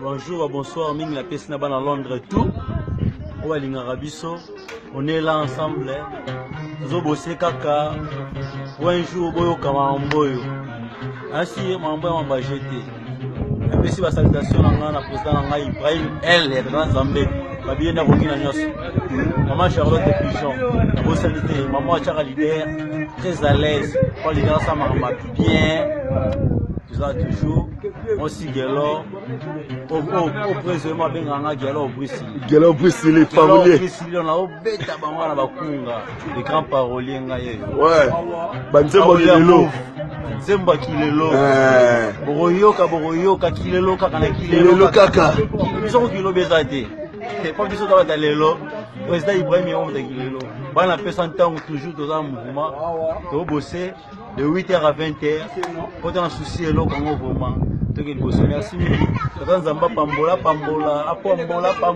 Bonjour, bonsoir, Ming la pièce là-bas à Londres et tout. On est là ensemble. Nous bossé kaka. Un jour, boyo kama mboyo. Ainsi, mambo m'a jeté. Et puis si la salutation na président na Ibrahim elle est dans Zambé. Ba bien na kokina nyoso. Maman Charlotte Pigeon. Bo salité, maman Chara leader très à l'aise. Pour leader ça m'a bien. Toujours aussi gelo au président benganga gelo Bruxelles les paroliers Bruxelles na obeta bango na bakunga les grands paroliers ngaye ouais banzembo kilelo nzemba kilelo boroyoka kilelo kaka na kilelo kaka biso kilo bezate pas biso ta lelo président Ibrahim on de kilelo bana pesa ntango toujours dans un mouvement to bosser de 8h à 20h, quand on a un souci, on va vraiment. Merci. Pambola.